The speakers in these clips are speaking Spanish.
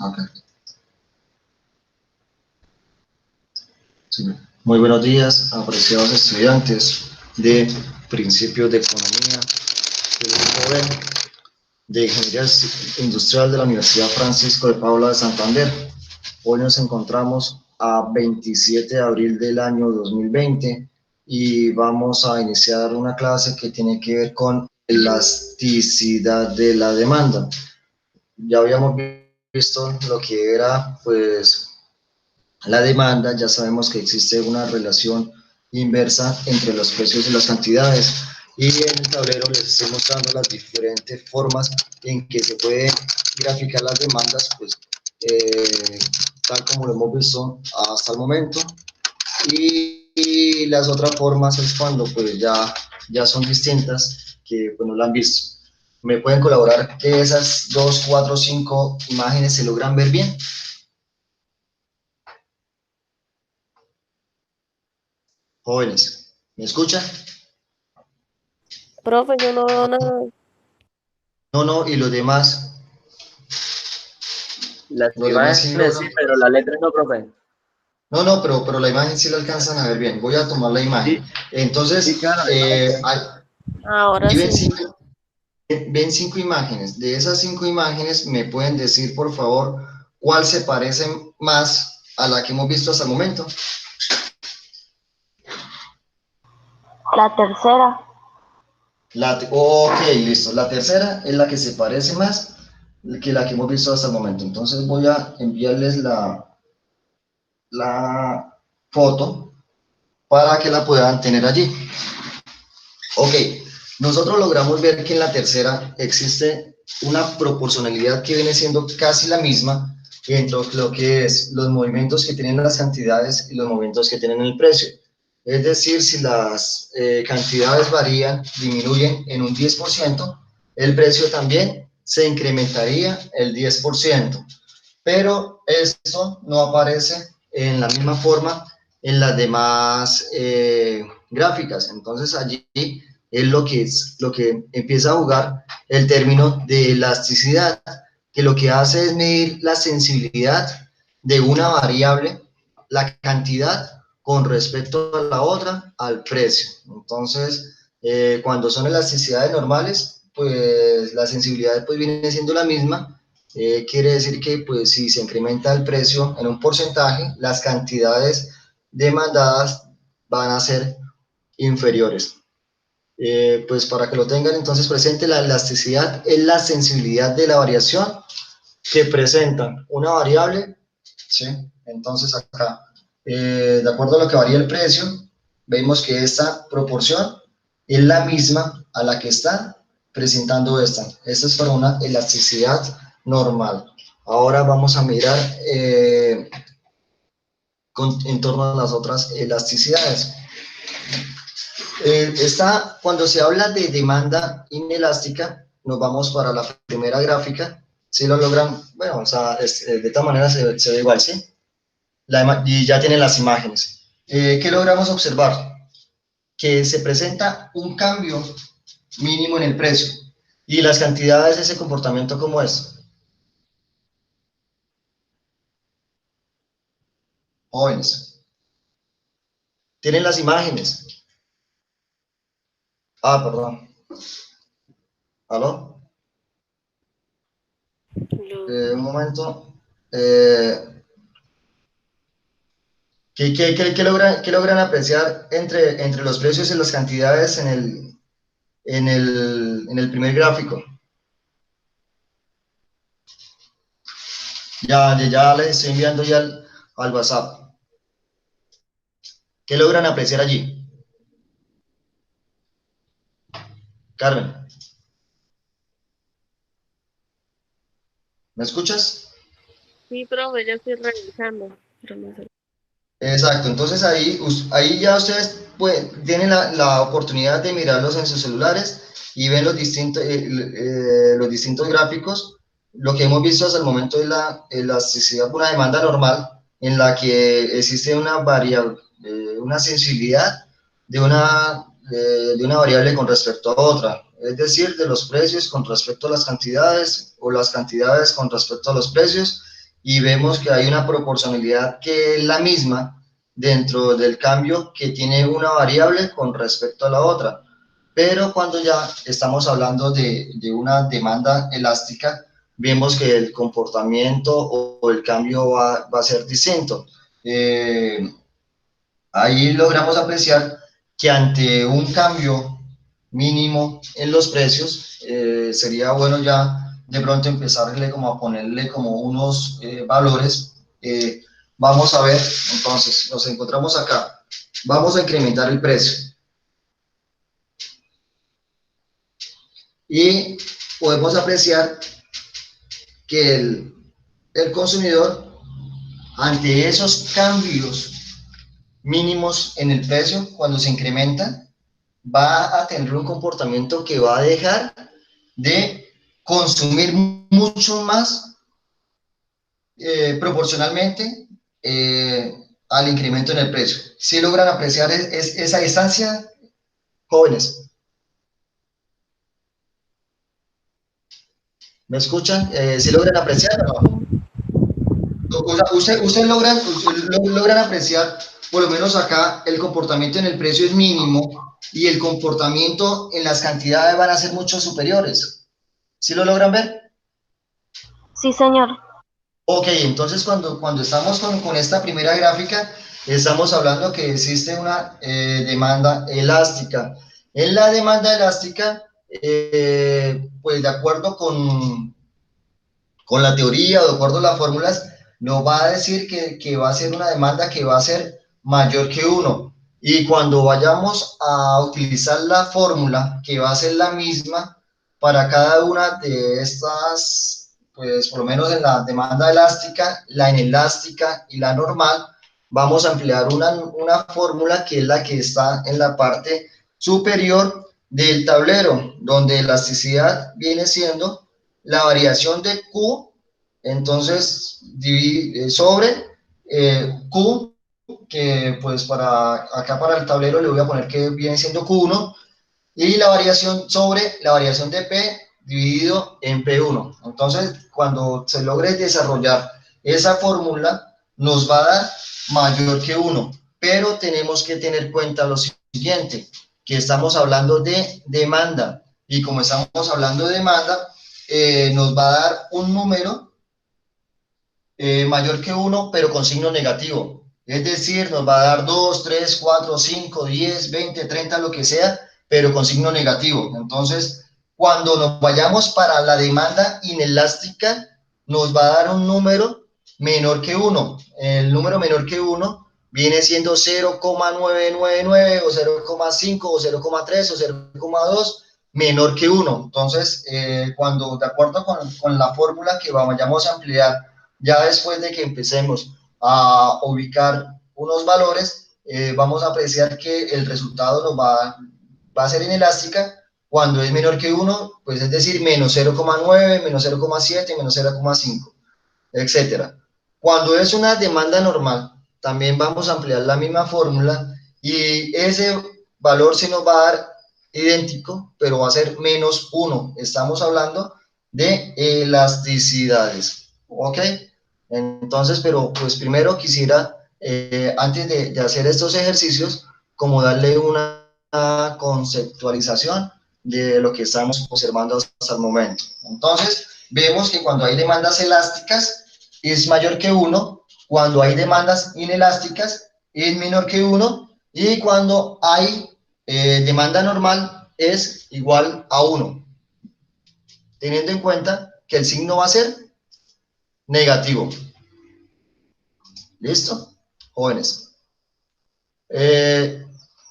Ok. Sí. Muy buenos días, apreciados estudiantes de Principios de Economía del Grupo B de Ingeniería Industrial de la Universidad Francisco de Paula de Santander. Hoy nos encontramos a 27 de abril del año 2020 y vamos a iniciar una clase que tiene que ver con elasticidad de la demanda. Ya habíamos visto lo que era, pues, la demanda. Ya sabemos que existe una relación inversa entre los precios y las cantidades, y en el tablero les estoy mostrando las diferentes formas en que se pueden graficar las demandas, pues tal como lo hemos visto hasta el momento, y las otras formas es cuando pues ya son distintas, que pues no la han visto. ¿Me pueden colaborar que esas 2, 4, 5 imágenes se logran ver bien? Jóvenes, ¿me escuchan? Profe, yo no veo nada. No, y los demás, Las sí imágenes logran. sí, pero las letras no, profe. No, pero la imagen sí la alcanzan a ver bien. Voy a tomar la imagen. Sí, sí, Entonces, claro, la imagen sí. Ahora y sí. ven 5 imágenes. De esas 5 imágenes, ¿me pueden decir, por favor, cuál se parece más a la que hemos visto hasta el momento? La tercera. Ok, listo. La tercera es la que se parece más que la que hemos visto hasta el momento. Entonces voy a enviarles la foto para que la puedan tener allí. Ok, nosotros logramos ver que en la tercera existe una proporcionalidad que viene siendo casi la misma entre lo que es los movimientos que tienen las cantidades y los movimientos que tienen el precio. Es decir, si las cantidades varían, disminuyen en un 10%, el precio también se incrementaría el 10%. Pero esto no aparece en la misma forma en las demás gráficas. Entonces allí es lo que empieza a jugar el término de elasticidad, que lo que hace es medir la sensibilidad de una variable, la cantidad, con respecto a la otra, al precio. Entonces, cuando son elasticidades normales, pues la sensibilidad pues viene siendo la misma. Quiere decir que pues si se incrementa el precio en un porcentaje, las cantidades demandadas van a ser inferiores. Pues para que lo tengan entonces presente, la elasticidad es la sensibilidad de la variación que presenta una variable, ¿sí? Entonces acá, de acuerdo a lo que varía el precio, vemos que esta proporción es la misma a la que está presentando esta. Esta es para una elasticidad normal. Ahora vamos a mirar en torno a las otras elasticidades. Cuando se habla de demanda inelástica, nos vamos para la primera gráfica. Si lo logran, bueno, o sea, de esta manera se ve igual, ¿sí? Y ya tienen las imágenes. ¿Qué logramos observar? Que se presenta un cambio mínimo en el precio. ¿Y las cantidades de ese comportamiento cómo es? Jóvenes. ¿Tienen las imágenes? Ah, perdón. ¿Aló? Un momento. ¿Qué logran apreciar entre los precios y las cantidades en el primer gráfico? Ya les estoy enviando ya al WhatsApp. ¿Qué logran apreciar allí? Carmen, ¿me escuchas? Sí, profe, ya estoy revisando. Pero no sé. Exacto, entonces ahí ya ustedes tienen la oportunidad de mirarlos en sus celulares y ven los distintos gráficos. Lo que hemos visto hasta el momento es la elasticidad por una demanda normal, en la que existe una variable, una sensibilidad de una variable con respecto a otra, es decir, de los precios con respecto a las cantidades, o las cantidades con respecto a los precios, y vemos que hay una proporcionalidad que es la misma dentro del cambio que tiene una variable con respecto a la otra. Pero cuando ya estamos hablando de una demanda elástica, vemos que el comportamiento o el cambio va a ser distinto. Ahí logramos apreciar que ante un cambio mínimo en los precios, sería bueno ya de pronto empezarle como a ponerle como unos valores. Vamos a ver, entonces, nos encontramos acá. Vamos a incrementar el precio. Y podemos apreciar que el consumidor, ante esos cambios mínimos en el precio, cuando se incrementa, va a tener un comportamiento que va a dejar de consumir mucho más proporcionalmente al incremento en el precio. ¿Sí logran apreciar esa distancia, jóvenes? ¿Me escuchan? ¿Sí logran apreciar o no? Ustedes logran apreciar, por lo menos acá, el comportamiento en el precio es mínimo y el comportamiento en las cantidades van a ser mucho superiores. ¿Sí lo logran ver? Sí, señor. Ok, entonces cuando estamos con esta primera gráfica, estamos hablando que existe una demanda elástica. En la demanda elástica, pues de acuerdo con la teoría o de acuerdo a las fórmulas, nos va a decir que va a ser una demanda que va a ser mayor que 1. Y cuando vayamos a utilizar la fórmula, que va a ser la misma para cada una de estas, pues por lo menos en la demanda elástica, la inelástica y la normal, vamos a emplear una fórmula que es la que está en la parte superior del tablero, donde elasticidad viene siendo la variación de Q, entonces sobre Q, que pues acá para el tablero le voy a poner que viene siendo Q1, y la variación sobre la variación de P dividido en P1. Entonces, cuando se logre desarrollar esa fórmula, nos va a dar mayor que 1, pero tenemos que tener en cuenta lo siguiente, que estamos hablando de demanda, y como estamos hablando de demanda, nos va a dar un número mayor que 1, pero con signo negativo. Es decir, nos va a dar 2, 3, 4, 5, 10, 20, 30, lo que sea, pero con signo negativo. Entonces, cuando nos vayamos para la demanda inelástica, nos va a dar un número menor que 1. El número menor que 1 viene siendo 0,999 o 0,5 o 0,3 o 0,2 menor que 1. Entonces, cuando de acuerdo con la fórmula que vayamos a ampliar, ya después de que empecemos a ubicar unos valores, vamos a apreciar que el resultado nos va a ser inelástica cuando es menor que 1, pues es decir, menos 0,9, menos 0,7, menos 0,5, etcétera. Cuando es una demanda normal, también vamos a ampliar la misma fórmula y ese valor se nos va a dar idéntico, pero va a ser menos 1. Estamos hablando de elasticidades, ¿ok? Entonces, pero pues primero quisiera, antes de hacer estos ejercicios, como darle una conceptualización de lo que estamos observando hasta el momento. Entonces, vemos que cuando hay demandas elásticas es mayor que 1, cuando hay demandas inelásticas es menor que 1 y cuando hay demanda normal es igual a 1, teniendo en cuenta que el signo va a ser negativo. ¿Listo? Jóvenes.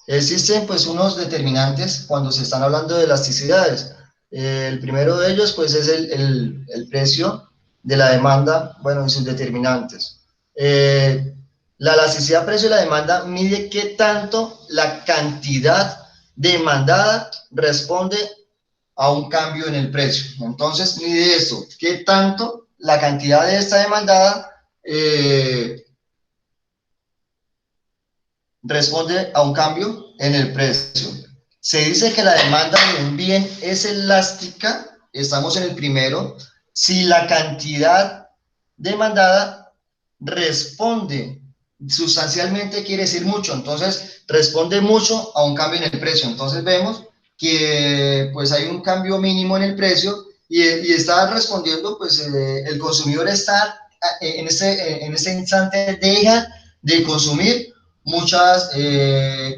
Existen pues unos determinantes cuando se están hablando de elasticidades. El primero de ellos pues es el precio de la demanda, bueno, y sus determinantes. La elasticidad precio de la demanda mide qué tanto la cantidad demandada responde a un cambio en el precio. Entonces mide esto, qué tanto la cantidad de esta demandada responde a un cambio en el precio. Se dice que la demanda de un bien es elástica, estamos en el primero, si la cantidad demandada responde sustancialmente, quiere decir mucho, entonces responde mucho a un cambio en el precio. Entonces vemos que pues hay un cambio mínimo en el precio y está respondiendo, pues el consumidor está en este instante deja de consumir muchas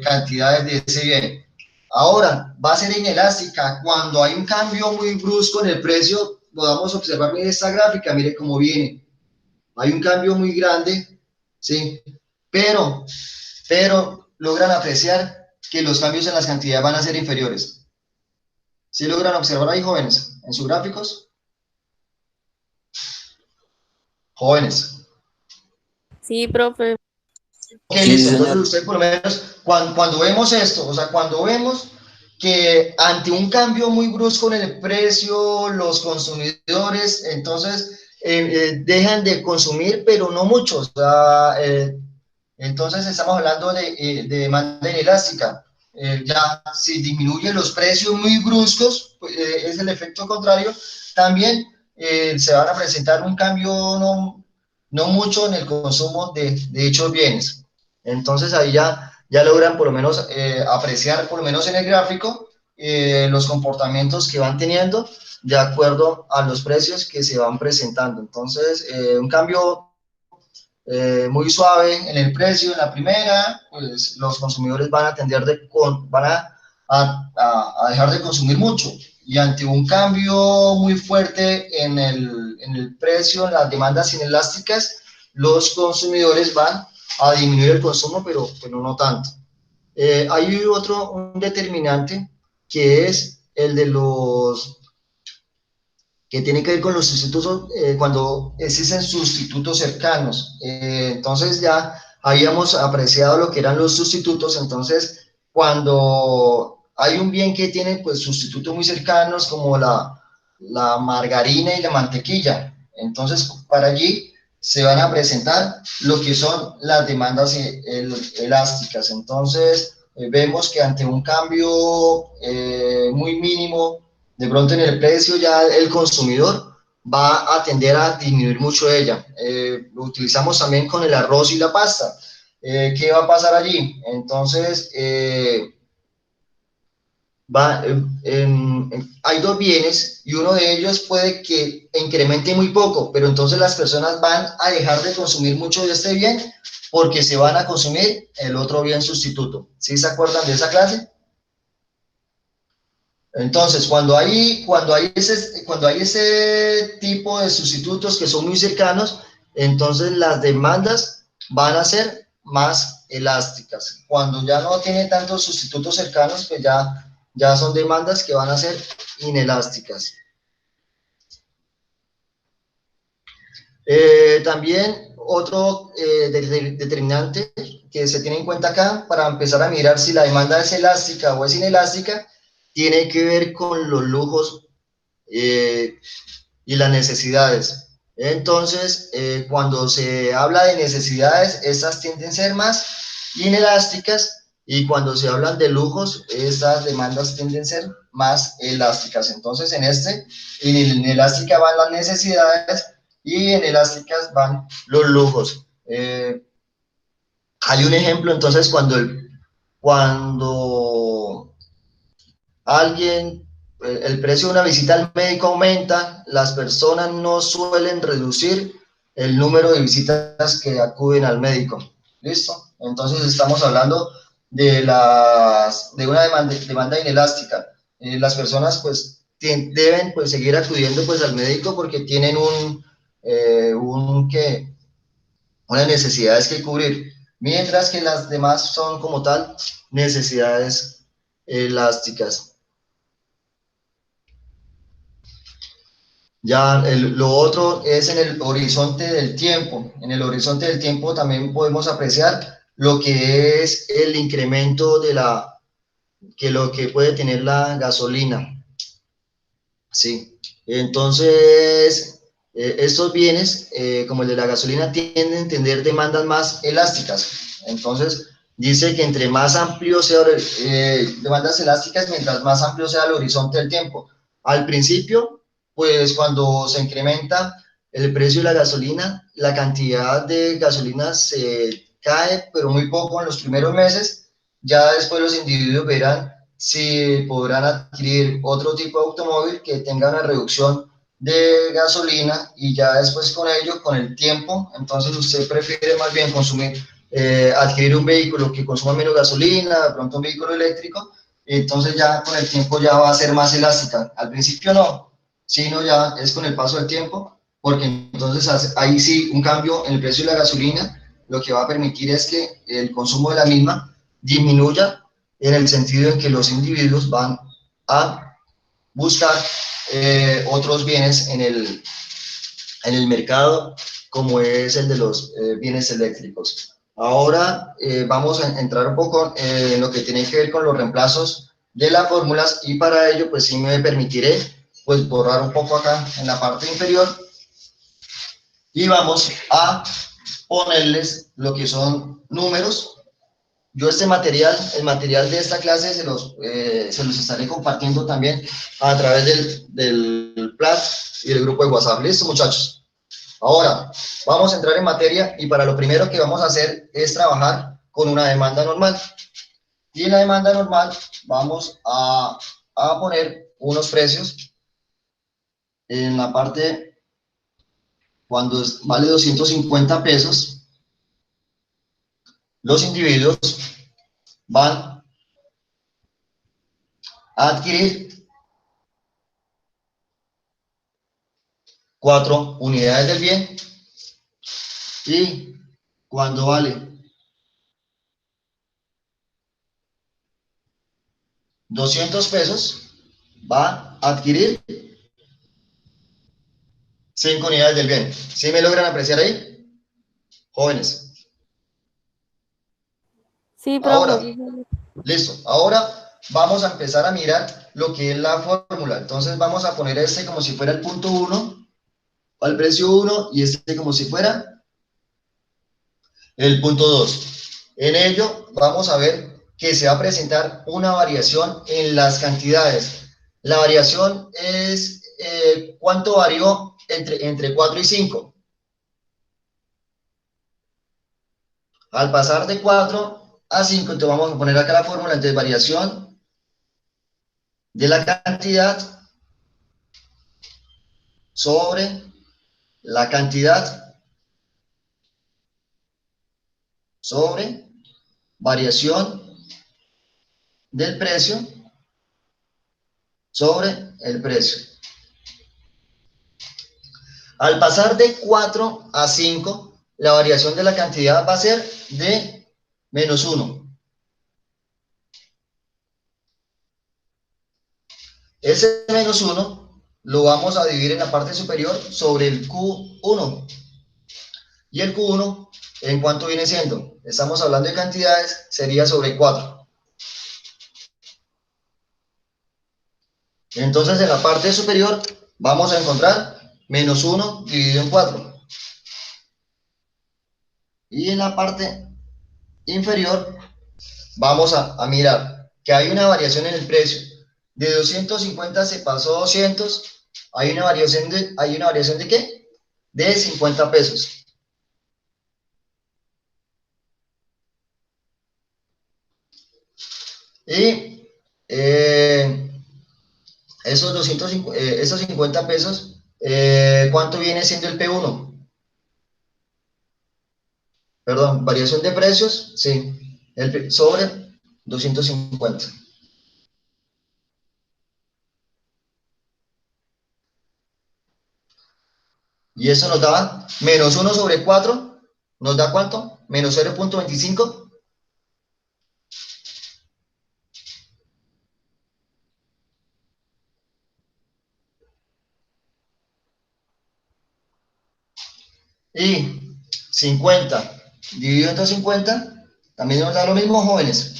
cantidades de ese bien. Ahora, va a ser inelástica. Cuando hay un cambio muy brusco en el precio, podamos observar en esta gráfica, mire cómo viene. Hay un cambio muy grande, ¿sí? Pero logran apreciar que los cambios en las cantidades van a ser inferiores. ¿Sí logran observar ahí, jóvenes, en sus gráficos? Jóvenes. Sí, profe. Ok, Sí, listo. sí, Entonces señor. usted por lo menos, cuando vemos esto, o sea, cuando vemos que ante un cambio muy brusco en el precio, los consumidores, entonces, dejan de consumir, pero no mucho. O sea, entonces estamos hablando de demanda inelástica. Ya si disminuyen los precios muy bruscos, pues, es el efecto contrario. También se van a presentar un cambio no mucho en el consumo de dichos bienes. Entonces ahí ya logran por lo menos apreciar, por lo menos en el gráfico, los comportamientos que van teniendo de acuerdo a los precios que se van presentando. Entonces, un cambio muy suave en el precio en la primera, pues los consumidores van a tender a dejar de consumir mucho. Y ante un cambio muy fuerte en el precio, en las demandas inelásticas, los consumidores van a disminuir el consumo, pero no tanto. Hay un determinante que es el de los que tiene que ver con los sustitutos, cuando existen sustitutos cercanos. Entonces ya habíamos apreciado lo que eran los sustitutos, entonces cuando hay un bien que tiene pues sustitutos muy cercanos como la margarina y la mantequilla, entonces para allí se van a presentar lo que son las demandas elásticas. Entonces vemos que ante un cambio muy mínimo de pronto en el precio ya el consumidor va a tender a disminuir mucho ella. Lo utilizamos también con el arroz y la pasta. ¿Qué va a pasar allí? Entonces, hay dos bienes y uno de ellos puede que incremente muy poco, pero entonces las personas van a dejar de consumir mucho de este bien porque se van a consumir el otro bien sustituto. ¿Sí se acuerdan de esa clase? Entonces, cuando hay ese tipo de sustitutos que son muy cercanos, entonces las demandas van a ser más elásticas. Cuando ya no tiene tantos sustitutos cercanos, pues ya son demandas que van a ser inelásticas. También otro determinante que se tiene en cuenta acá para empezar a mirar si la demanda es elástica o es inelástica, tiene que ver con los lujos y las necesidades. Entonces, cuando se habla de necesidades, estas tienden a ser más inelásticas y cuando se hablan de lujos, estas demandas tienden a ser más elásticas. Entonces, en inelástica van las necesidades y en elásticas van los lujos. Hay un ejemplo, entonces, cuando alguien, el precio de una visita al médico aumenta, las personas no suelen reducir el número de visitas que acuden al médico. ¿Listo? Entonces estamos hablando de una demanda inelástica. Las personas pues deben pues seguir acudiendo pues al médico porque tienen unas necesidades que cubrir, mientras que las demás son como tal necesidades elásticas. Ya lo otro es en el horizonte del tiempo. En el horizonte del tiempo también podemos apreciar lo que es el incremento lo que puede tener la gasolina. Sí. Entonces, estos bienes, como el de la gasolina, tienden a tener demandas más elásticas. Entonces, dice que entre más amplio sea, demandas elásticas, mientras más amplio sea el horizonte del tiempo. Al principio, pues cuando se incrementa el precio de la gasolina, la cantidad de gasolina se cae, pero muy poco en los primeros meses. Ya después los individuos verán si podrán adquirir otro tipo de automóvil que tenga una reducción de gasolina, y ya después con ello, con el tiempo, entonces usted prefiere más bien consumir, adquirir un vehículo que consuma menos gasolina, de pronto un vehículo eléctrico, entonces ya con el tiempo ya va a ser más elástica. Al principio no, sino ya es con el paso del tiempo, porque entonces ahí sí un cambio en el precio de la gasolina lo que va a permitir es que el consumo de la misma disminuya, en el sentido en que los individuos van a buscar otros bienes en el mercado, como es el de los bienes eléctricos. Ahora vamos a entrar un poco en lo que tiene que ver con los reemplazos de las fórmulas, y para ello pues sí me permitiré pues borrar un poco acá en la parte inferior, y vamos a ponerles lo que son números. Yo este material, el material de esta clase se los estaré compartiendo también a través del Plat y del grupo de WhatsApp. ¿Listo, muchachos? Ahora, vamos a entrar en materia, y para lo primero que vamos a hacer es trabajar con una demanda normal. Y en la demanda normal vamos a poner unos precios en la parte cuando vale 250 pesos. Los individuos van a adquirir 4 unidades del bien, y cuando vale 200 pesos va a adquirir 5 unidades del bien. ¿Sí me logran apreciar ahí, jóvenes? Sí, profe. Ahora, listo. Ahora vamos a empezar a mirar lo que es la fórmula. Entonces vamos a poner este como si fuera el punto 1, al precio 1, y este como si fuera el punto 2. En ello vamos a ver que se va a presentar una variación en las cantidades. La variación es cuánto varió entre 4 y 5. Al pasar de 4 a 5, entonces vamos a poner acá la fórmula. Entonces, variación de la cantidad sobre la cantidad sobre variación del precio sobre el precio. Al pasar de 4 a 5, la variación de la cantidad va a ser de menos 1. Ese menos 1 lo vamos a dividir en la parte superior sobre el Q1. Y el Q1, ¿en cuánto viene siendo? Estamos hablando de cantidades, sería sobre 4. Entonces, en la parte superior vamos a encontrar menos 1 dividido en 4. Y en la parte inferior vamos a mirar que hay una variación en el precio. De 250 se pasó a 200. Hay una variación de ¿qué? De 50 pesos. Y esos 50 pesos, ¿cuánto viene siendo el P1? Perdón, variación de precios, sí, sobre 250. Y eso nos da menos 1 sobre 4, ¿nos da cuánto? Menos 0.25. Y 50 dividido entre 50 también nos da lo mismo, jóvenes.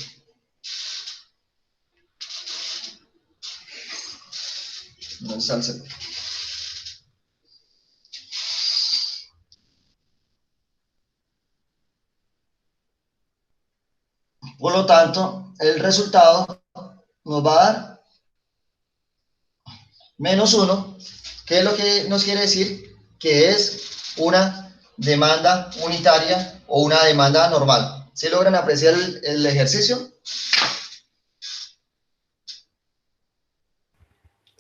No salsa. Por lo tanto, el resultado nos va a dar menos 1, que es lo que nos quiere decir que es una demanda unitaria o una demanda normal. ¿Sí logran apreciar el ejercicio?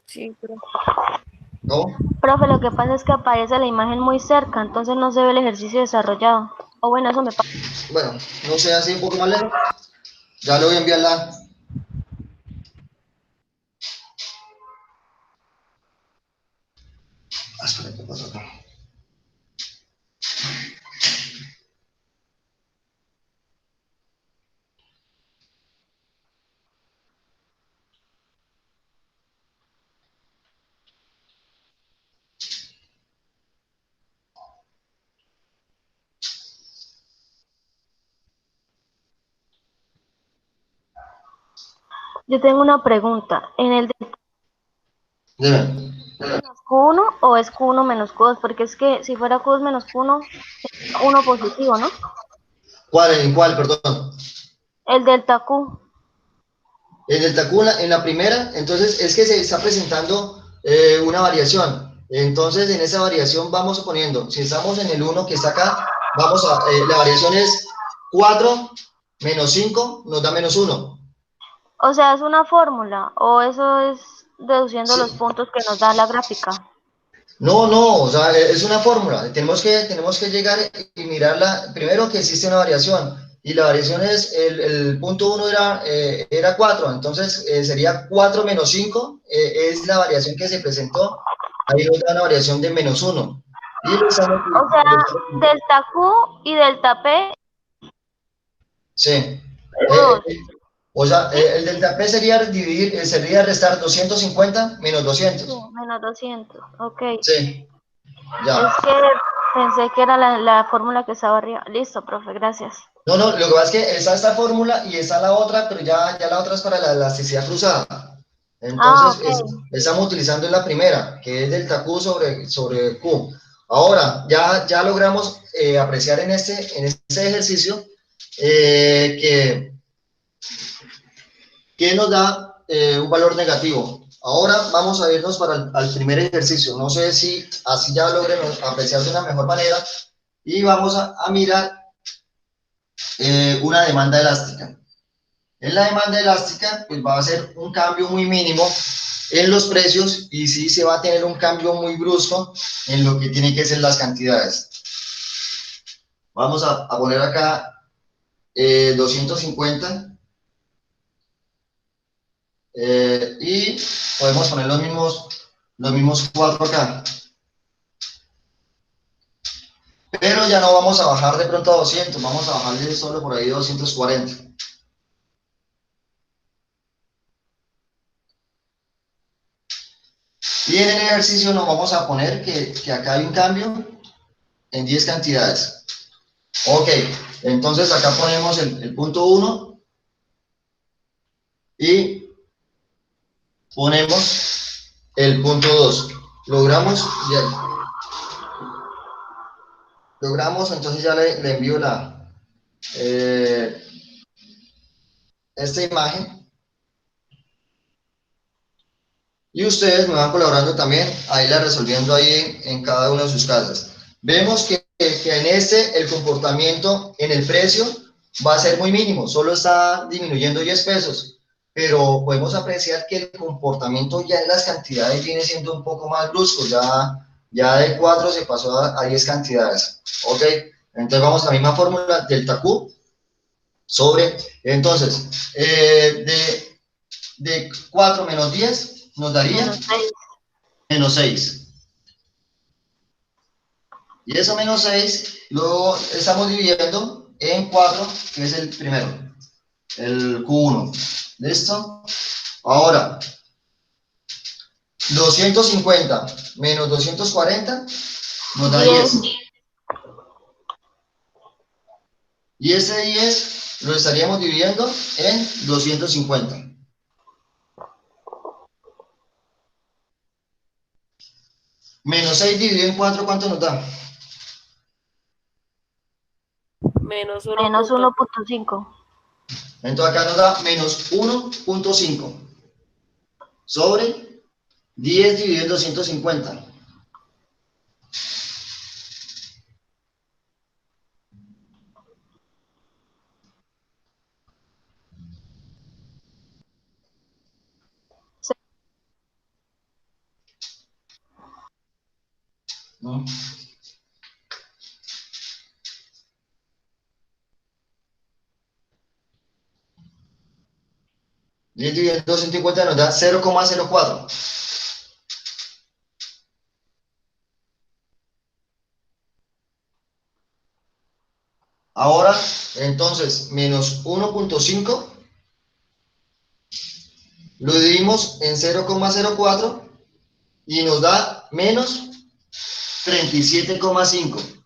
Sí, pero ¿No? Profe, lo que pasa es que aparece la imagen muy cerca, entonces no se ve el ejercicio desarrollado. O bueno, eso me pasa. Bueno, no sé, así un poco más lejos. Ya le voy a enviar la... Ah, espera, ¿qué pasó acá? Yo tengo una pregunta. ¿En el de Dime. menos Q1 o es Q1 menos Q2? Porque es que si fuera Q2 menos Q1, uno positivo, ¿no? ¿Cuál? ¿En cuál? Perdón. El delta Q. En el Tacuna, en la primera, entonces es que se está presentando una variación. Entonces, en esa variación vamos poniendo, si estamos en el 1 que está acá, la variación es 4 menos 5 nos da menos 1. O sea, ¿es una fórmula o eso es deduciendo los Sí. puntos que nos da la gráfica? No, no, o sea, es una fórmula. Tenemos que llegar y mirarla. Primero que existe una variación y la variación es, el punto 1 era 4, entonces sería 4 menos 5, es la variación que se presentó. Ahí nos da una variación de menos 1. Y lo estamos... O sea, delta Q y delta P, Sí. dos, O sea, ¿sí? el delta P sería restar 250 menos Sí, 200. menos 200. Ok. Sí, ya. Es que pensé que era la fórmula que estaba arriba. Listo, profe, gracias. No, no, lo que pasa es que está esta fórmula y está la otra, pero ya la otra es para la elasticidad cruzada. Ah, Entonces, ok. estamos utilizando la primera, que es delta Q sobre Q. Ahora, ya logramos apreciar en este ejercicio que nos da un valor negativo. Ahora vamos a irnos para al primer ejercicio. No sé si así ya logren apreciar de una mejor manera. Y vamos a mirar una demanda elástica. En la demanda elástica, pues va a ser un cambio muy mínimo en los precios y sí se va a tener un cambio muy brusco en lo que tiene que ser las cantidades. Vamos a poner acá 250 y podemos poner los mismos 4 acá. Pero ya no vamos a bajar de pronto a 200, vamos a bajarle solo por ahí 240. Y en el ejercicio nos vamos a poner que acá hay un cambio en 10 cantidades. Ok, entonces acá ponemos el punto 1 y ponemos el punto 2. Logramos, entonces ya le envío eh, esta imagen y ustedes me van colaborando también a irla resolviendo ahí en cada una de sus casas. Vemos que en el comportamiento en el precio va a ser muy mínimo, solo está disminuyendo 10 pesos, pero podemos apreciar que el comportamiento ya en las cantidades viene siendo un poco más brusco, ya de 4 se pasó a 10 cantidades, ¿ok? Entonces vamos a la misma fórmula, delta Q sobre, entonces, de 4 menos 10 nos daría Menos 6. menos 6. Y eso menos 6 luego estamos dividiendo en 4, que es el primero, el Q1. ¿Listo? Ahora, 250 menos 240 nos da 10. 10. Y ese 10 lo estaríamos dividiendo en 250. Menos 6 dividido en 4, ¿cuánto nos da? menos Menos 1.5. 1.5. Entonces acá nos da menos 1.5 sobre 10 dividido en 250. ¿no? Y dividiendo 250 nos da 0,04. Ahora, entonces, menos 1,5 lo dividimos en 0,04 y nos da menos 37,5.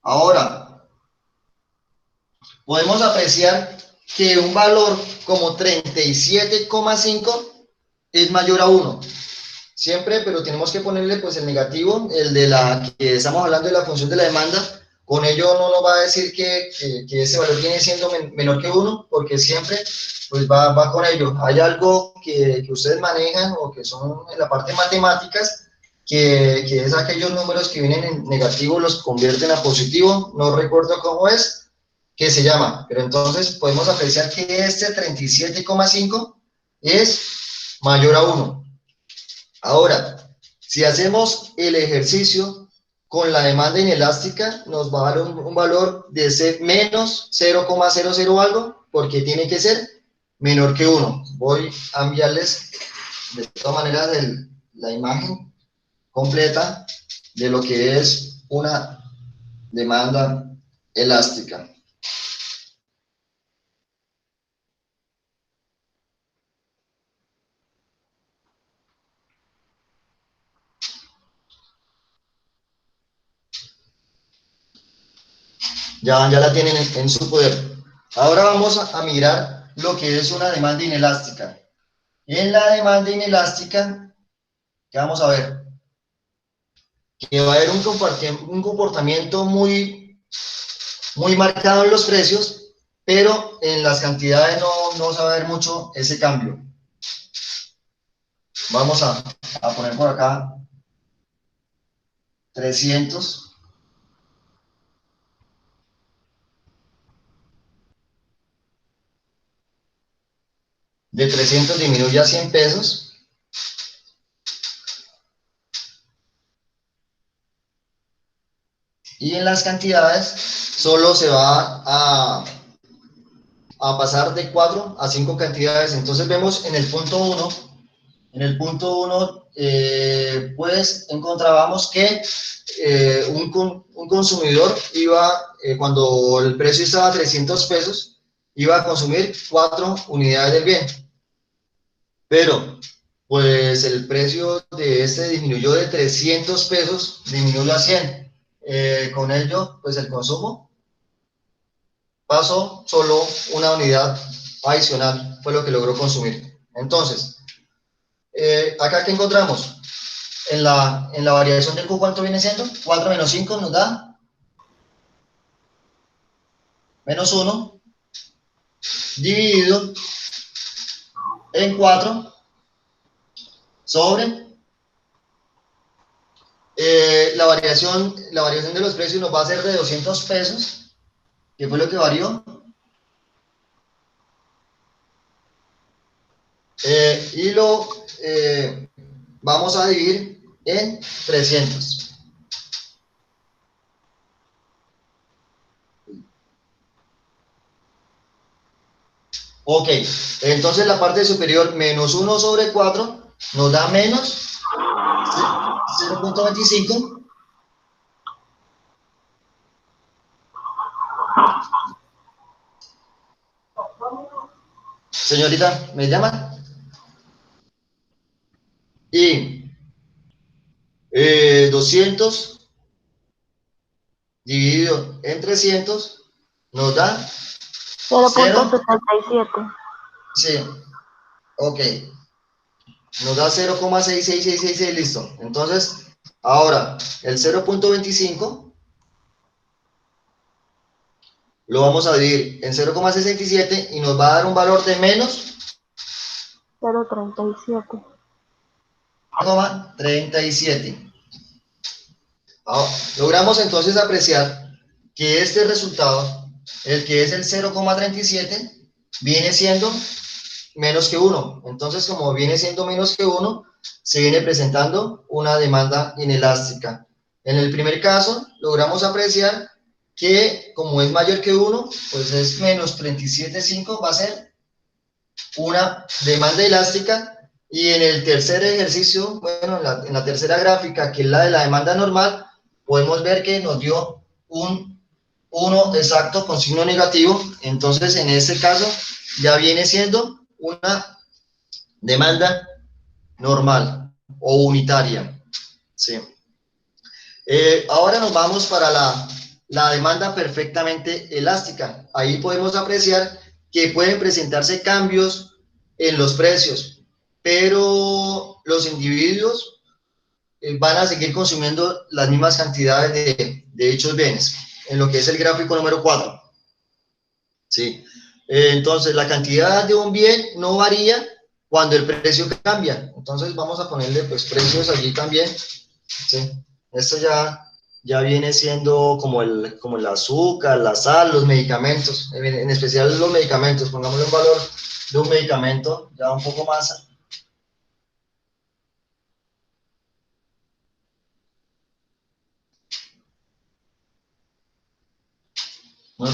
Ahora, podemos apreciar que un valor como 37,5 es mayor a 1. Siempre, pero tenemos que ponerle pues el negativo, el de la que estamos hablando de la función de la demanda. Con ello no nos va a decir que ese valor viene siendo menor que 1, porque siempre pues va con ello. Hay algo que ustedes manejan o que son en la parte de matemáticas, que es aquellos números que vienen en negativo los convierten a positivo, no recuerdo cómo es, que se llama, pero entonces podemos apreciar que este 37,5 es mayor a 1. Ahora, si hacemos el ejercicio con la demanda inelástica, nos va a dar un valor de menos 0,00 algo, porque tiene que ser menor que 1. Voy a enviarles de todas maneras la imagen completa de lo que es una demanda elástica. Ya la tienen en su poder. Ahora vamos a mirar lo que es una demanda inelástica. En la demanda inelástica, ¿qué vamos a ver? Que va a haber un comportamiento muy marcado en los precios, pero en las cantidades no se va a ver mucho ese cambio. Vamos a poner por acá 300. De 300 disminuye a 100 pesos. Y en las cantidades solo se va a pasar de 4 a 5 cantidades. Entonces vemos en el punto 1, pues encontrábamos que un consumidor iba, cuando el precio estaba a 300 pesos, iba a consumir 4 unidades del bien. Pero, pues el precio de este disminuyó de 300 pesos, disminuyó a 100. Con ello, pues el consumo pasó solo una unidad adicional, fue lo que logró consumir. Entonces, acá que encontramos en la variación del Q, ¿cuánto viene siendo? 4 menos 5 nos da menos 1 dividido en 4 sobre la variación de los precios nos va a ser de 200 pesos, que fue lo que varió. Y lo vamos a dividir en 300. Ok, entonces la parte superior, menos 1 sobre 4, nos da menos 0,25. Señorita, ¿me llama? Y 200 dividido en 300 nos da 0,77. Sí, ok. Nos da 0,66666, listo. Entonces, ahora, el 0,25 lo vamos a dividir en 0,67 y nos va a dar un valor de menos 0,37. 0,37. Logramos entonces apreciar que este resultado, el que es el 0,37, viene siendo menos que 1. Entonces, como viene siendo menos que 1, se viene presentando una demanda inelástica. En el primer caso, logramos apreciar que como es mayor que 1, pues es menos 37,5, va a ser una demanda elástica. Y en el tercer ejercicio, bueno, en la tercera gráfica, que es la de la demanda normal, podemos ver que nos dio un 1 exacto con signo negativo. Entonces, en este caso, ya viene siendo una demanda normal o unitaria. Sí. Ahora nos vamos para la demanda perfectamente elástica. Ahí podemos apreciar que pueden presentarse cambios en los precios, pero los individuos van a seguir consumiendo las mismas cantidades de dichos bienes, en lo que es el gráfico número 4. ¿Sí? Entonces, la cantidad de un bien no varía cuando el precio cambia. Entonces, vamos a ponerle pues precios allí también. ¿Sí? Esto ya viene siendo como el azúcar, la sal, los medicamentos, en especial los medicamentos. Pongámosle un valor de un medicamento ya un poco más. No,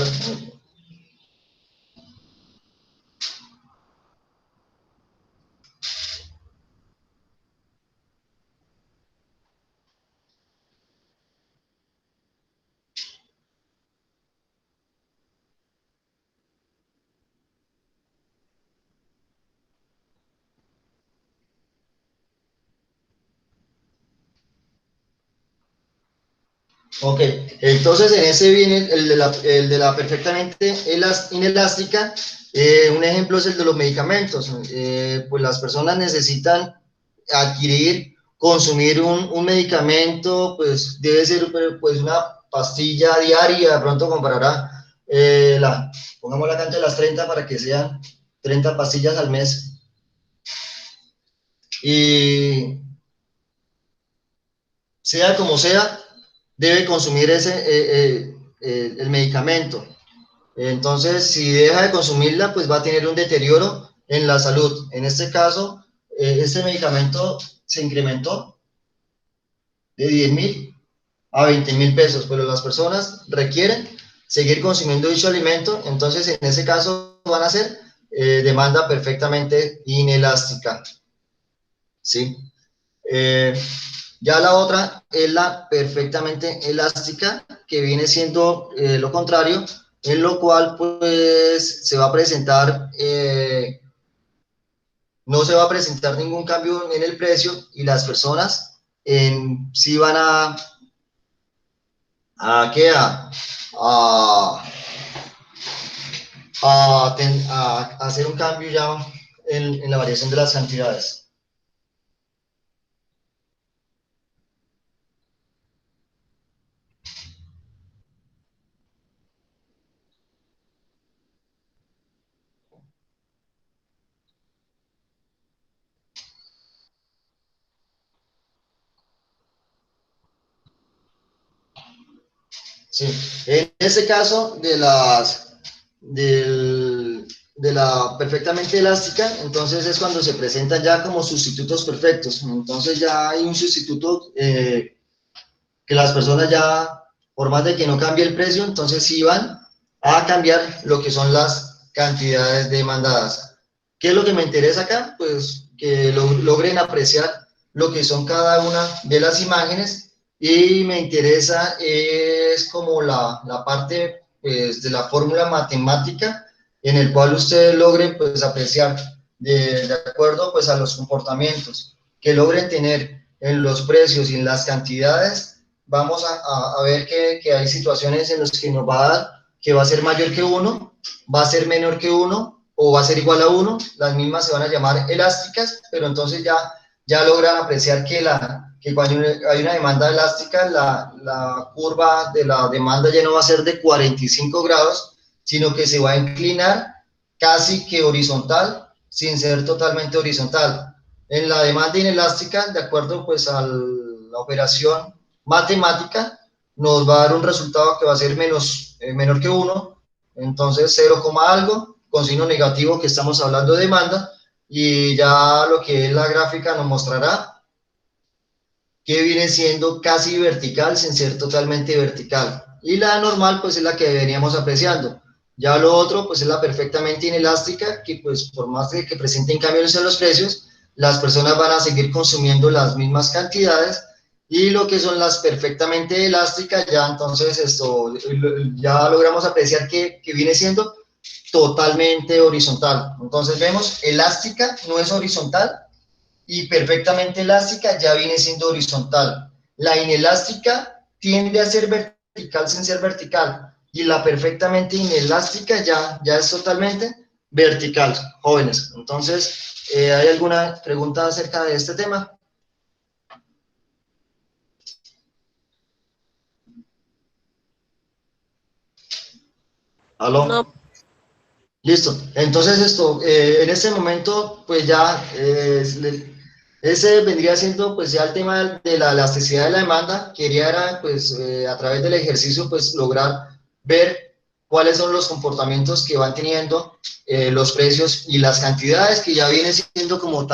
ok, entonces en ese viene el de la perfectamente inelástica. Un ejemplo es el de los medicamentos. Pues las personas necesitan adquirir, consumir un medicamento, pues debe ser pues una pastilla diaria. De pronto comprará, pongamos la cantidad de las 30 para que sean 30 pastillas al mes. Y sea como sea, debe consumir el medicamento. Entonces, si deja de consumirla, pues va a tener un deterioro en la salud. En este caso, este medicamento se incrementó de 10,000 a 20,000 pesos, pero las personas requieren seguir consumiendo dicho alimento. Entonces, en ese caso, van a ser demanda perfectamente inelástica. ¿Sí? Ya la otra es la perfectamente elástica, que viene siendo lo contrario, en lo cual pues se va a presentar, no se va a presentar ningún cambio en el precio y las personas sí van ¿qué? A hacer un cambio ya en la variación de las cantidades. Sí, en ese caso de la perfectamente elástica, entonces es cuando se presentan ya como sustitutos perfectos. Entonces ya hay un sustituto que las personas ya, por más de que no cambie el precio, entonces sí van a cambiar lo que son las cantidades demandadas. ¿Qué es lo que me interesa acá? Pues que logren apreciar lo que son cada una de las imágenes, y me interesa es como la parte pues, de la fórmula matemática, en el cual ustedes logren pues apreciar de acuerdo pues a los comportamientos que logren tener en los precios y en las cantidades. Vamos a ver que hay situaciones en las que nos va a dar que va a ser mayor que 1, va a ser menor que 1 o va a ser igual a 1. Las mismas se van a llamar elásticas, pero entonces ya logran apreciar que cuando hay una demanda elástica, la curva de la demanda ya no va a ser de 45 grados, sino que se va a inclinar casi que horizontal, sin ser totalmente horizontal. En la demanda inelástica, de acuerdo pues a la operación matemática, nos va a dar un resultado que va a ser menor que 1, entonces 0, algo, con signo negativo que estamos hablando de demanda, y ya lo que es la gráfica nos mostrará que viene siendo casi vertical sin ser totalmente vertical. Y la normal pues es la que veníamos apreciando. Ya lo otro pues es la perfectamente inelástica, que pues por más de que presenten cambios en los precios, las personas van a seguir consumiendo las mismas cantidades. Y lo que son las perfectamente elásticas, ya entonces esto ya logramos apreciar que viene siendo totalmente horizontal. Entonces vemos, elástica no es horizontal, y perfectamente elástica ya viene siendo horizontal. La inelástica tiende a ser vertical sin ser vertical, y la perfectamente inelástica ya es totalmente vertical, jóvenes. Entonces, ¿hay alguna pregunta acerca de este tema? ¿Aló? No, Listo. Entonces en este momento, pues ya, ese vendría siendo pues ya el tema de la elasticidad de la demanda. Quería era, pues, a través del ejercicio, pues lograr ver cuáles son los comportamientos que van teniendo los precios y las cantidades, que ya viene siendo como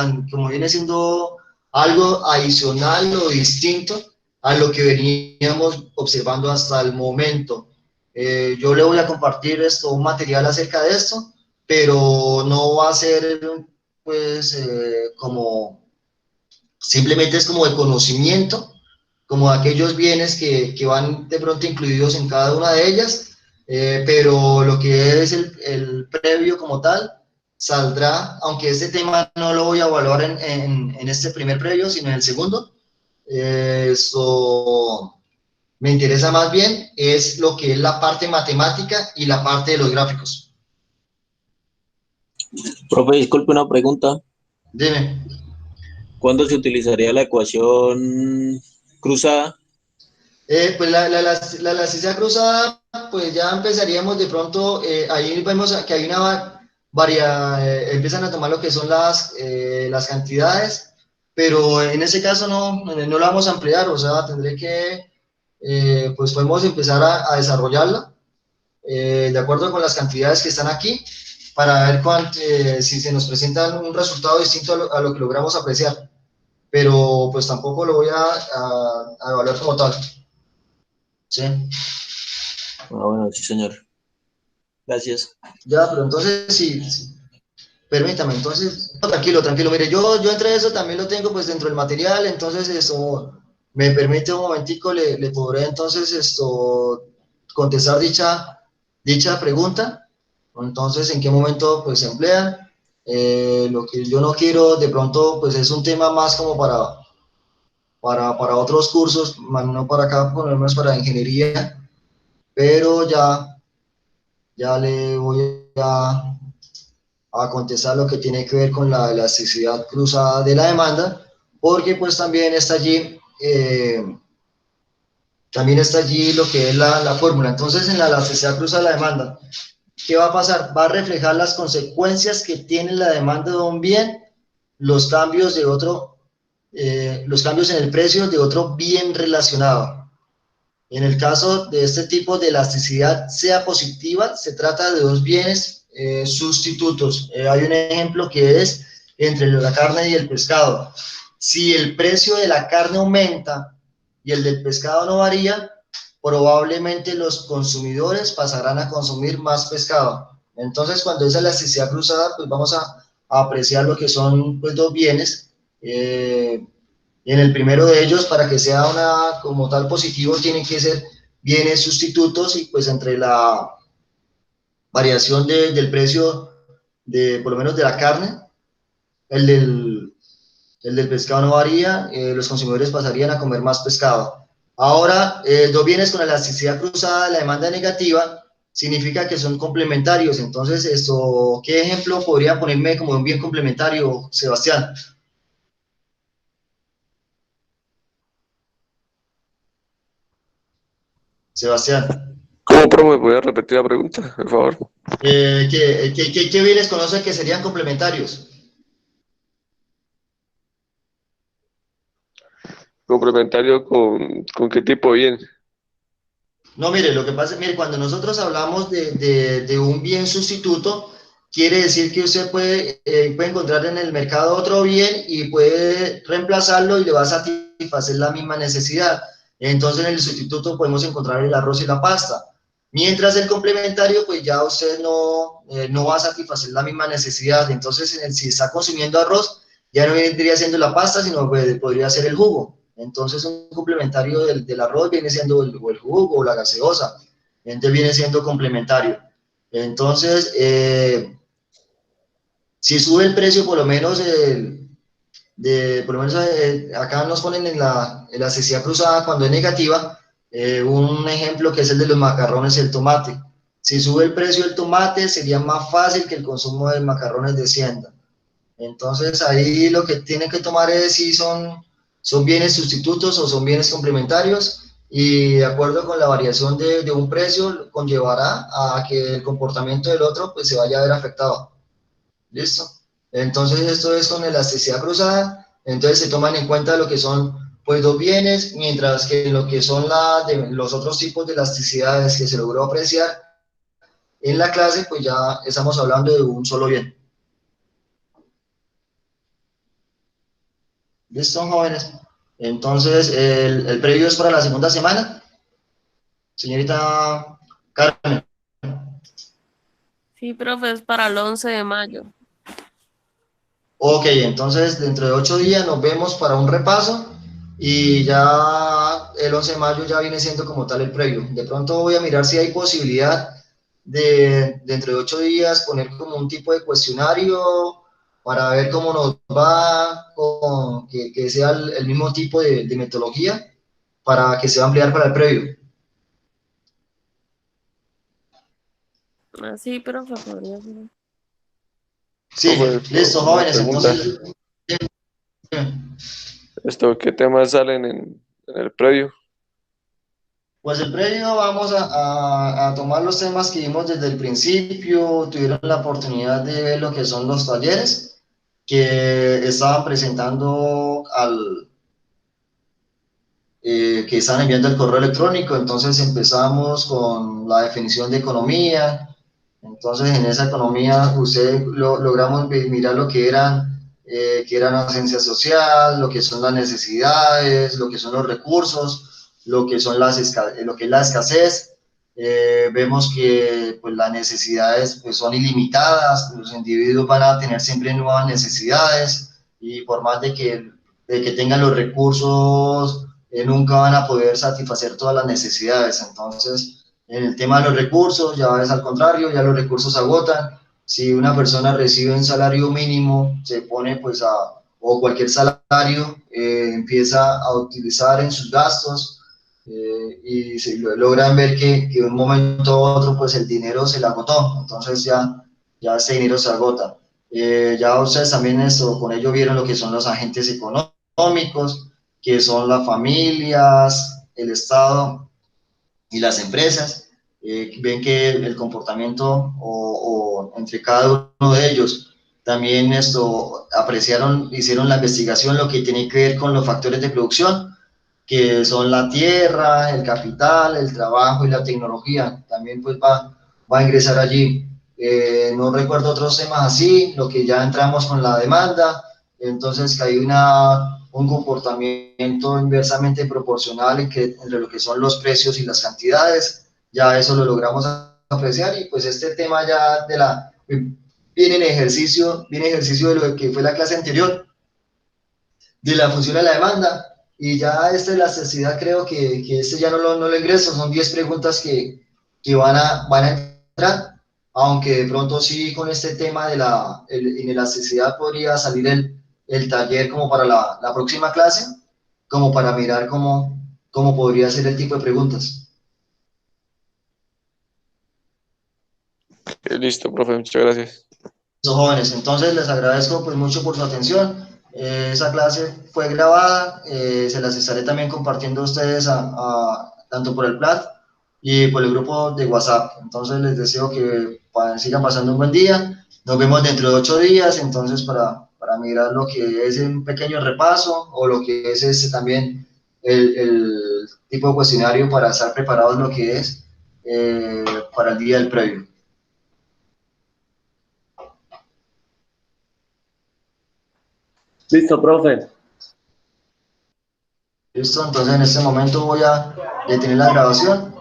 viene siendo algo adicional o distinto a lo que veníamos observando hasta el momento. Yo le voy a compartir un material acerca de esto, pero no va a ser pues como simplemente es como de conocimiento, como aquellos bienes que van de pronto incluidos en cada una de ellas, pero lo que es el previo como tal saldrá, aunque este tema no lo voy a evaluar en este primer previo, sino en el segundo. Eso me interesa más bien es lo que es la parte matemática y la parte de los gráficos. Profe, disculpe una pregunta. Dime. ¿Cuándo se utilizaría la ecuación cruzada? Pues la elasticidad cruzada, pues ya empezaríamos de pronto, ahí vemos que hay empiezan a tomar lo que son las cantidades, pero en ese caso no la vamos a ampliar, o sea, tendré que, pues podemos empezar a desarrollarla de acuerdo con las cantidades que están aquí, para ver si se nos presenta un resultado distinto a lo que logramos apreciar, pero pues tampoco lo voy a evaluar como tal. ¿Sí? Bueno, sí, señor. Gracias. Ya, pero entonces, sí, permítame, entonces, no, tranquilo, mire, yo entre eso también lo tengo pues dentro del material, entonces eso me permite un momentico, le podré entonces contestar dicha pregunta. Entonces, ¿en qué momento pues se emplean? Lo que yo no quiero de pronto pues es un tema más como para otros cursos, no para acá, por lo menos para ingeniería, pero ya le voy a contestar lo que tiene que ver con la elasticidad cruzada de la demanda, porque pues también está allí lo que es la fórmula. Entonces, en la elasticidad cruzada de la demanda, ¿qué va a pasar? Va a reflejar las consecuencias que tiene la demanda de un bien, los cambios los cambios en el precio de otro bien relacionado. En el caso de este tipo de elasticidad sea positiva, se trata de dos bienes sustitutos. Hay un ejemplo que es entre la carne y el pescado. Si el precio de la carne aumenta y el del pescado no varía, probablemente los consumidores pasarán a consumir más pescado. Entonces, cuando es elasticidad cruzada, pues vamos a apreciar lo que son pues, dos bienes. En el primero de ellos, para que sea como tal positivo, tienen que ser bienes sustitutos, y pues entre la variación del precio por lo menos de la carne, el del pescado no varía, los consumidores pasarían a comer más pescado. Ahora, dos bienes con elasticidad cruzada, la demanda negativa, significa que son complementarios. Entonces, ¿qué ejemplo podría ponerme como un bien complementario, Sebastián? Sebastián. ¿Cómo, profe? ¿Me puede repetir la pregunta, por favor? ¿Qué bienes conoce que serían complementarios? ¿Complementario con qué tipo de bien? No, mire, lo que pasa es, mire, cuando nosotros hablamos de un bien sustituto, quiere decir que usted puede encontrar en el mercado otro bien y puede reemplazarlo y le va a satisfacer la misma necesidad. Entonces en el sustituto podemos encontrar el arroz y la pasta. Mientras el complementario, pues ya usted no va a satisfacer la misma necesidad. Entonces, si está consumiendo arroz, ya no vendría siendo la pasta, sino podría ser el jugo. Entonces, un complementario del arroz viene siendo el jugo o la gaseosa. Entonces, viene siendo complementario. Entonces, si sube el precio, por lo menos, acá nos ponen en la necesidad cruzada cuando es negativa, un ejemplo que es el de los macarrones y el tomate. Si sube el precio del tomate, sería más fácil que el consumo de macarrones descienda. Entonces, ahí lo que tienen que tomar es si son bienes sustitutos o son bienes complementarios, y de acuerdo con la variación de un precio, conllevará a que el comportamiento del otro pues, se vaya a ver afectado. ¿Listo? Entonces, esto es con elasticidad cruzada. Entonces, se toman en cuenta lo que son pues dos bienes, mientras que lo que son los otros tipos de elasticidades que se logró apreciar en la clase, pues ya estamos hablando de un solo bien. ¿Listo, jóvenes? Entonces, el previo es para la segunda semana. Señorita Carmen. Sí, profe, es para el 11 de mayo. Ok, entonces dentro de 8 días nos vemos para un repaso y ya el 11 de mayo ya viene siendo como tal el previo. De pronto voy a mirar si hay posibilidad de dentro de 8 días poner como un tipo de cuestionario para ver cómo nos va, que sea el mismo tipo de metodología para que se va a ampliar para el previo. Ah, sí, profe, podría ser. Sí, listo, Una jóvenes, pregunta. entonces... ¿Qué temas salen en el predio? Pues el previo vamos a tomar los temas que vimos desde el principio, tuvieron la oportunidad de ver lo que son los talleres que estaban presentando que estaban enviando el correo electrónico. Entonces empezamos con la definición de economía. Entonces en esa economía logramos mirar lo que era la ciencia social, lo que son las necesidades, lo que son los recursos, lo que es la escasez. Vemos que pues, las necesidades pues, son ilimitadas, los individuos van a tener siempre nuevas necesidades y por más de que tengan los recursos, nunca van a poder satisfacer todas las necesidades. Entonces, en el tema de los recursos, ya es al contrario, ya los recursos se agotan. Si una persona recibe un salario mínimo, se pone pues o cualquier salario, empieza a utilizar en sus gastos, y logran ver que de un momento a otro pues el dinero se le agotó. Entonces ya ese dinero se agota. Ya ustedes también con ello vieron lo que son los agentes económicos, que son las familias, el Estado y las empresas. Ven que el comportamiento o entre cada uno de ellos también hicieron la investigación, lo que tiene que ver con los factores de producción, que son la tierra, el capital, el trabajo y la tecnología. También pues va a ingresar allí. No recuerdo otros temas así, lo que ya entramos con la demanda, entonces que hay un comportamiento inversamente proporcional entre lo que son los precios y las cantidades. Ya eso lo logramos apreciar, y pues este tema ya viene en ejercicio de lo que fue la clase anterior, de la función de la demanda. Y ya la necesidad, creo que este ya no lo ingreso, son 10 preguntas que van a entrar, aunque de pronto sí con este tema de la inelasticidad podría salir el taller como para la próxima clase, como para mirar cómo podría ser el tipo de preguntas. Listo, profe, muchas gracias. Jóvenes, entonces les agradezco pues mucho por su atención. Esa clase fue grabada, se las estaré también compartiendo a ustedes tanto por el Plat y por el grupo de WhatsApp. Entonces les deseo que sigan pasando un buen día. Nos vemos dentro de 8 días, entonces para mirar lo que es un pequeño repaso o lo que es también el tipo de cuestionario para estar preparados lo que es para el día del previo. Listo, profe. Listo, entonces en este momento voy a detener la grabación